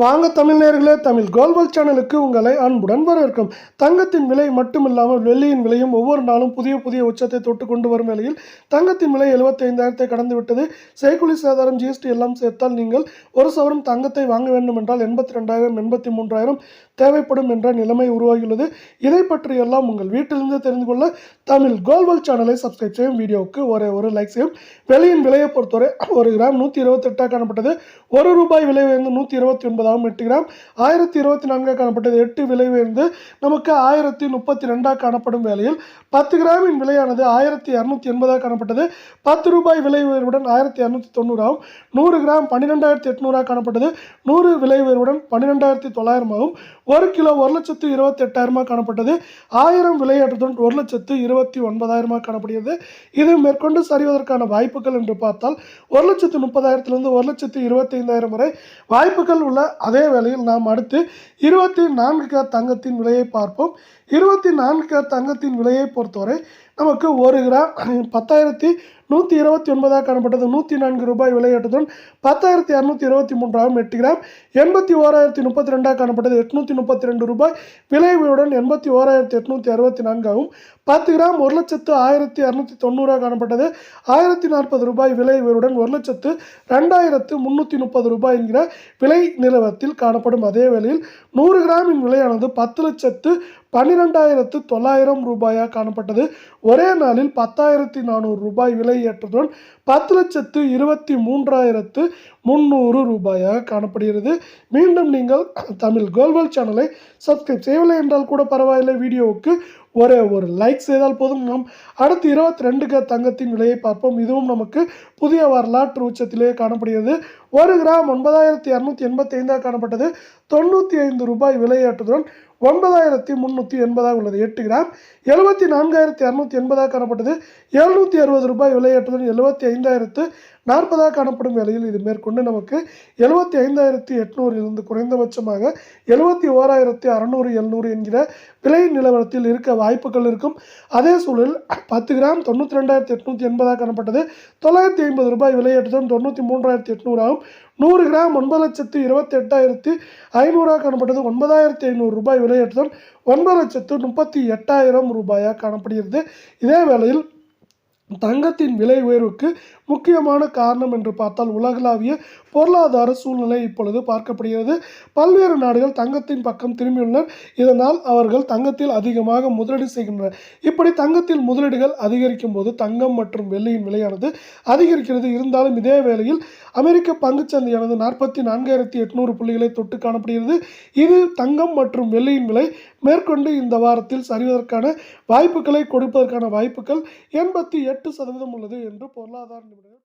வாங்க தமிழ் நேயர்களே, தமிழ் கோல்வல் சேனலுக்கு உங்களை அன்புடன் வரவேற்கும். தங்கத்தின் விலை மட்டுமில்லாமல் வெள்ளியின் விலையும் ஒவ்வொரு நாளும் புதிய புதிய உச்சத்தை தொட்டு கொண்டு வரும் வேளையில் தங்கத்தின் விலை 75,000 கடந்து விட்டது. செய்கூலி சேதாரம் ஜிஎஸ்டி எல்லாம் சேர்த்தால் நீங்கள் ஒரு சவரன் தங்கத்தை வாங்க வேண்டும் என்றால் 82,000 83,000 தேவைப்படும் என்ற நிலைமை உருவாகியுள்ளது. இதை பற்றி எல்லாம் உங்கள் வீட்டிலிருந்து தெரிந்து கொள்ள தமிழ் கோல்வல் சேனலை சப்ஸ்கிரைப் செய்யும். வீடியோவுக்கு ஒரு லைக் செய்யும். வெள்ளியின் விலையை பொறுத்தவரை 1 கிராம் 128 காணப்பட்டது. ₹1 விலை உயர்ந்து 129 8 கிராம் 1024 காணப்பட்டது. 8 விலை உயர்ந்து நமக்கு 1032 காணப்படும் வேளையில் 10 கிராமின் விலையானது 1280 காணப்பட்டது. ₹10 விலை உயர்வுடன் 1290 100 கிராம் 12,800 காணப்பட்டது. 100 விலை உயர்வுடன் 12,900 1 கிலோ 1,28,000 காணப்பட்டது. 1000 விலையேற்றத்துடன் 1,29,000 காணப்படுகிறது. இது மேற்கொண்டு சரிவதற்கான வாய்ப்புகள் என்று பார்த்தால் 1,30,000 1,25,000 வரை வாய்ப்புகள் உள்ள அதே வேளையில் நாம் அடுத்து 24 கேரட் தங்கத்தின் விலையை பார்ப்போம். 24 கேரட் தங்கத்தின் விலையை பொறுத்தவரை நமக்கு 1 கிராம் 10,129 காணப்பட்டது. ₹104 விலையேற்றத்துடன் 10,223 8 கிராம் 81,032 காணப்பட்டது. ₹832 விலையுடன் 81,864 10 கிராம் 1,01,290 காணப்பட்டது. ₹1,040 விலை உயர்வுடன் 1,02,330 என்கிற விலை நிலவரத்தில் காணப்படும் அதே வேளையில் 100 கிராமின் விலையானது 10,12,900 காணப்பட்டது. ஒரே நாளில் ₹10,400 விலை ஏற்றத்துடன் 10,23,300 காணப்படுகிறது. மீண்டும் நீங்கள் தமிழ் கோல்வல் சேனலை சப்ஸ்கிரைப் செய்யவில்லை என்றால் கூட பரவாயில்லை, வீடியோவுக்கு ஒரு லைக் செய்தால் போதும். நாம் அடுத்து 22 கேரட் தங்கத்தின் விலையை பார்ப்போம். இதுவும் நமக்கு புதிய வரலாற்று உச்சத்திலேயே காணப்படுகிறது. 1 கிராம் 9,285 காணப்பட்டது. ₹95 விலையேற்றத்துடன் 9,380 உள்ளது. 8 கிராம் 74,280 காணப்பட்டது. ₹760 விலையேற்றத்துடன் 75,040 காணப்படும் வேளையில் இது மேற்கொண்டு நமக்கு 75,800 இருந்து குறைந்தபட்சமாக 71,600 என்கிற விலை நிலவரத்தில் இருக்க வாய்ப்புகள் இருக்கும். அதே சூழலில் 10 கிராம் 92,880 காணப்பட்டது. ₹950 விலையேற்றத்துடன் 93,800 100 கிராம் 9,28,500 காணப்பட்டது. ₹9,500 விலையேற்றத்துடன் 9,38,000 காணப்படுகிறது. இதே வேளையில் தங்கத்தின் விலை உயர்வுக்கு முக்கியமான காரணம் என்று பார்த்தால் உலகளாவிய பொருளாதார சூழ்நிலை இப்பொழுது பார்க்கப்படுகிறது. பல்வேறு நாடுகள் தங்கத்தின் பக்கம் திரும்பியுள்ளனர். இதனால் அவர்கள் தங்கத்தில் அதிகமாக முதலீடு செய்கின்றனர். இப்படி தங்கத்தில் முதலீடுகள் அதிகரிக்கும் போது தங்கம் மற்றும் வெள்ளியின் விலையானது அதிகரிக்கிறது. இருந்தாலும் இதே வேளையில் அமெரிக்க பங்குச்சந்தையானது 44,800 புள்ளிகளை தொட்டு காணப்படுகிறது. இது தங்கம் மற்றும் வெள்ளியின் விலை மேற்கொண்டு இந்த வாரத்தில் சரிவதற்கான வாய்ப்புகளை கொடுப்பதற்கான வாய்ப்புகள் 88% உள்ளது என்று பொருளாதார நிபுணர்கள்